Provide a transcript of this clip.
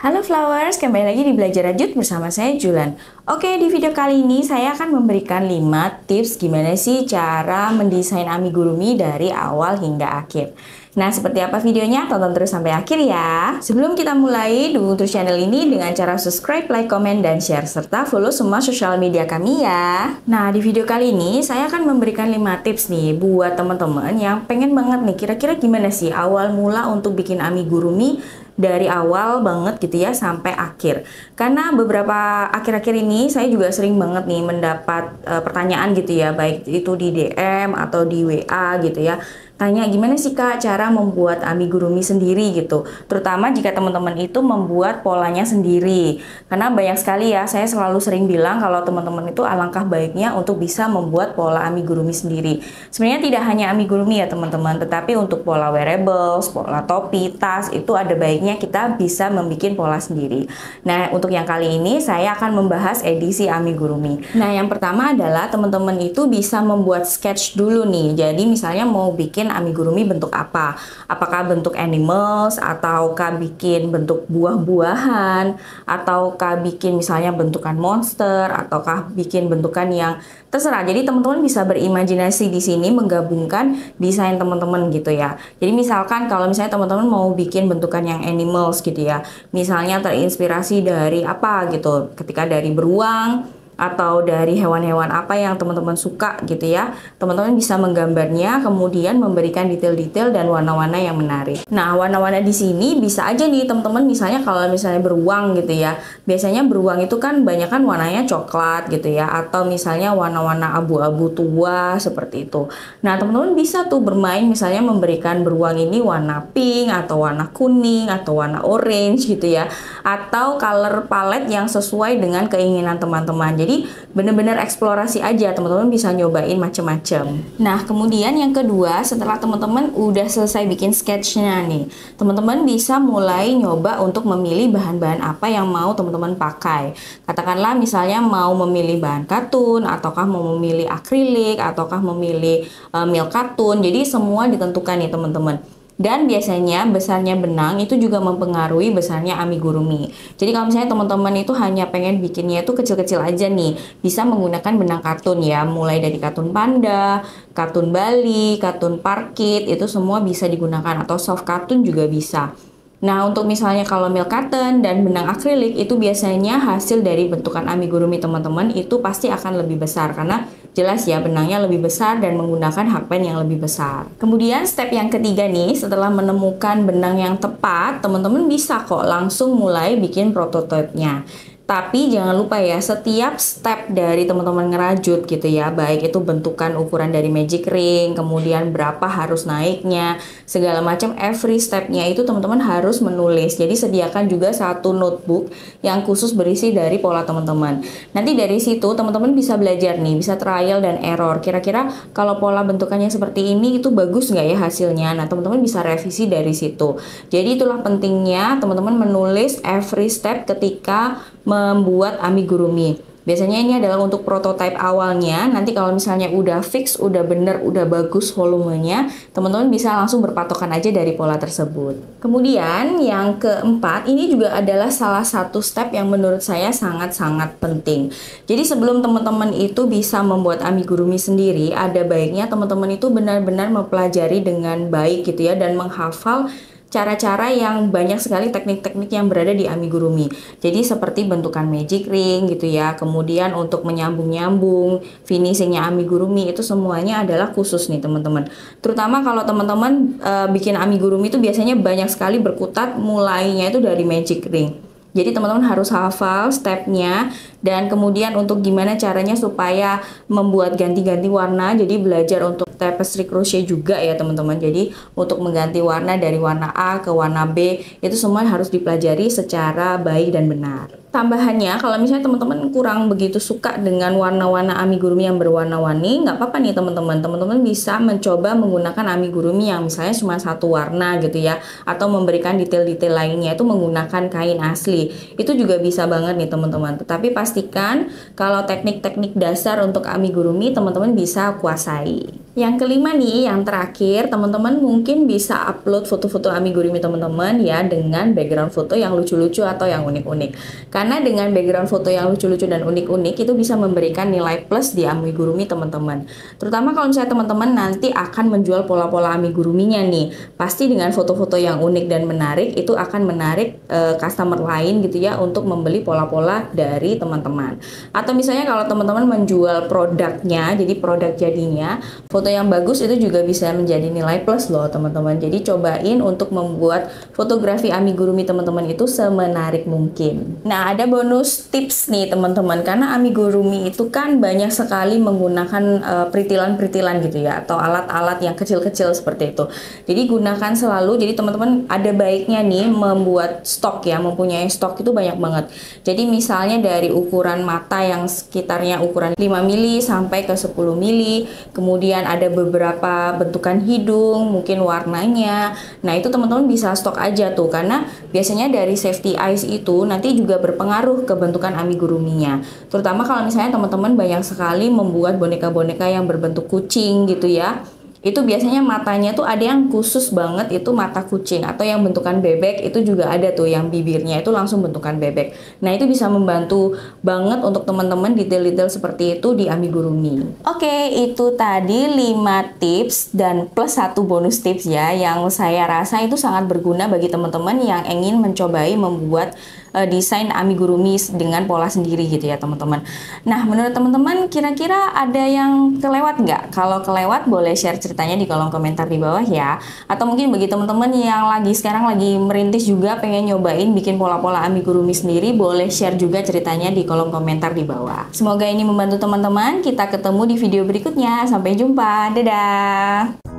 Halo Flowers, kembali lagi di Belajar Rajut bersama saya Julan. Oke, di video kali ini saya akan memberikan 5 tips gimana sih cara mendesain amigurumi dari awal hingga akhir. Nah, seperti apa videonya? Tonton terus sampai akhir ya. Sebelum kita mulai, dukung terus channel ini dengan cara subscribe, like, komen, dan share, serta follow semua sosial media kami ya. Nah, di video kali ini saya akan memberikan 5 tips nih buat teman-teman yang pengen banget nih, kira-kira gimana sih awal mula untuk bikin amigurumi dari awal banget gitu ya sampai akhir. Karena beberapa akhir-akhir ini saya juga sering banget nih mendapat pertanyaan gitu ya, baik itu di DM atau di WA gitu ya. Tanya gimana sih Kak cara membuat amigurumi sendiri gitu. Terutama jika teman-teman itu membuat polanya sendiri. Karena banyak sekali ya, saya selalu sering bilang kalau teman-teman itu alangkah baiknya untuk bisa membuat pola amigurumi sendiri. Sebenarnya tidak hanya amigurumi ya teman-teman, tetapi untuk pola wearables, pola topi, tas itu ada baiknya kita bisa membuat pola sendiri. Nah, untuk yang kali ini saya akan membahas edisi amigurumi. Nah, yang pertama adalah teman-teman itu bisa membuat sketch dulu nih. Jadi misalnya mau bikin amigurumi bentuk apa? Apakah bentuk animals, ataukah bikin bentuk buah-buahan, ataukah bikin misalnya bentukan monster, ataukah bikin bentukan yang terserah. Jadi teman-teman bisa berimajinasi di sini menggabungkan desain teman-teman gitu ya. Jadi misalkan kalau misalnya teman-teman mau bikin bentukan yang animals gitu ya. Misalnya terinspirasi dari apa gitu. Ketika dari beruang atau dari hewan-hewan apa yang teman-teman suka gitu ya. Teman-teman bisa menggambarnya, kemudian memberikan detail-detail dan warna-warna yang menarik. Nah, warna-warna di sini bisa aja nih teman-teman, misalnya kalau misalnya beruang gitu ya. Biasanya beruang itu kan banyak kan warnanya coklat gitu ya, atau misalnya warna-warna abu-abu tua seperti itu. Nah, teman-teman bisa tuh bermain misalnya memberikan beruang ini warna pink atau warna kuning atau warna orange gitu ya. Atau color palette yang sesuai dengan keinginan teman-teman. Jadi bener-bener eksplorasi aja, teman-teman bisa nyobain macem-macem. Nah, kemudian yang kedua, setelah teman-teman udah selesai bikin sketchnya nih, teman-teman bisa mulai nyoba untuk memilih bahan-bahan apa yang mau teman-teman pakai. Katakanlah misalnya mau memilih bahan katun, ataukah mau memilih akrilik, ataukah memilih milk katun. Jadi semua ditentukan nih teman-teman. Dan biasanya besarnya benang itu juga mempengaruhi besarnya amigurumi. Jadi kalau misalnya teman-teman itu hanya pengen bikinnya itu kecil-kecil aja nih, bisa menggunakan benang katun ya, mulai dari katun panda, katun Bali, katun parkit, itu semua bisa digunakan, atau soft katun juga bisa. Nah, untuk misalnya kalau milk cotton dan benang akrilik itu biasanya hasil dari bentukan amigurumi teman-teman itu pasti akan lebih besar karena jelas ya benangnya lebih besar dan menggunakan hakpen yang lebih besar. Kemudian step yang ketiga nih, setelah menemukan benang yang tepat, teman-teman bisa kok langsung mulai bikin prototipenya. Tapi jangan lupa ya, setiap step dari teman-teman ngerajut gitu ya, baik itu bentukan ukuran dari magic ring, kemudian berapa harus naiknya, segala macam every stepnya itu teman-teman harus menulis. Jadi sediakan juga satu notebook yang khusus berisi dari pola teman-teman. Nanti dari situ teman-teman bisa belajar nih, bisa trial dan error. Kira-kira kalau pola bentukannya seperti ini itu bagus nggak ya hasilnya? Nah, teman-teman bisa revisi dari situ. Jadi itulah pentingnya teman-teman menulis every step ketika membuat amigurumi. Biasanya ini adalah untuk prototipe awalnya. Nanti kalau misalnya udah fix, udah bener, udah bagus volumenya, teman-teman bisa langsung berpatokan aja dari pola tersebut. Kemudian yang keempat, ini juga adalah salah satu step yang menurut saya sangat-sangat penting. Jadi sebelum teman-teman itu bisa membuat amigurumi sendiri, ada baiknya teman-teman itu benar-benar mempelajari dengan baik gitu ya, dan menghafal cara-cara yang banyak sekali teknik-teknik yang berada di amigurumi. Jadi seperti bentukan magic ring gitu ya. Kemudian untuk menyambung-nyambung, finishingnya amigurumi itu semuanya adalah khusus nih teman-teman. Terutama kalau teman-teman bikin amigurumi itu biasanya banyak sekali berkutat, mulainya itu dari magic ring. Jadi teman-teman harus hafal stepnya, dan kemudian untuk gimana caranya supaya membuat ganti-ganti warna. Jadi belajar untuk tapestry crochet juga ya teman-teman. Jadi untuk mengganti warna dari warna A ke warna B itu semua harus dipelajari secara baik dan benar. Tambahannya, kalau misalnya teman-teman kurang begitu suka dengan warna-warna amigurumi yang berwarna-warni, nggak apa-apa nih teman-teman. Teman-teman bisa mencoba menggunakan amigurumi yang misalnya cuma satu warna gitu ya, atau memberikan detail-detail lainnya itu menggunakan kain asli. Itu juga bisa banget nih teman-teman. Tetapi pastikan kalau teknik-teknik dasar untuk amigurumi teman-teman bisa kuasai. Yang kelima nih, yang terakhir, teman-teman mungkin bisa upload foto-foto amigurumi teman-teman ya dengan background foto yang lucu-lucu atau yang unik-unik. Karena dengan background foto yang lucu-lucu dan unik-unik itu bisa memberikan nilai plus di amigurumi teman-teman. Terutama kalau misalnya teman-teman nanti akan menjual pola-pola amiguruminya nih. Pasti dengan foto-foto yang unik dan menarik itu akan menarik customer lain gitu ya untuk membeli pola-pola dari teman-teman. Atau misalnya kalau teman-teman menjual produknya, jadi produk jadinya, foto yang bagus itu juga bisa menjadi nilai plus loh teman-teman. Jadi cobain untuk membuat fotografi amigurumi teman-teman itu semenarik mungkin. Nah, ada bonus tips nih teman-teman, karena amigurumi itu kan banyak sekali menggunakan peritilan-peritilan gitu ya, atau alat-alat yang kecil-kecil seperti itu. Jadi gunakan selalu, jadi teman-teman ada baiknya nih membuat stok ya, mempunyai stok itu banyak banget. Jadi misalnya dari ukuran mata yang sekitarnya ukuran 5 mili sampai ke 10 mili, kemudian ada beberapa bentukan hidung, mungkin warnanya. Nah, itu teman-teman bisa stok aja tuh, karena biasanya dari safety eyes itu nanti juga berpengaruh ke bentukan amiguruminya. Terutama kalau misalnya teman-teman banyak sekali membuat boneka-boneka yang berbentuk kucing gitu ya. Itu biasanya matanya tuh ada yang khusus banget itu mata kucing, atau yang bentukan bebek itu juga ada tuh yang bibirnya itu langsung bentukan bebek. Nah, itu bisa membantu banget untuk teman-teman detail-detail seperti itu di amigurumi. Oke, itu tadi 5 tips dan plus 1 bonus tips ya yang saya rasa itu sangat berguna bagi teman-teman yang ingin mencobai membuat desain amigurumi dengan pola sendiri gitu ya teman-teman. Nah, menurut teman-teman kira-kira ada yang kelewat nggak? Kalau kelewat boleh share ceritanya di kolom komentar di bawah ya. Atau mungkin bagi teman-teman yang sekarang lagi merintis juga pengen nyobain bikin pola-pola amigurumi sendiri, boleh share juga ceritanya di kolom komentar di bawah. Semoga ini membantu teman-teman. Kita ketemu di video berikutnya. Sampai jumpa. Dadah!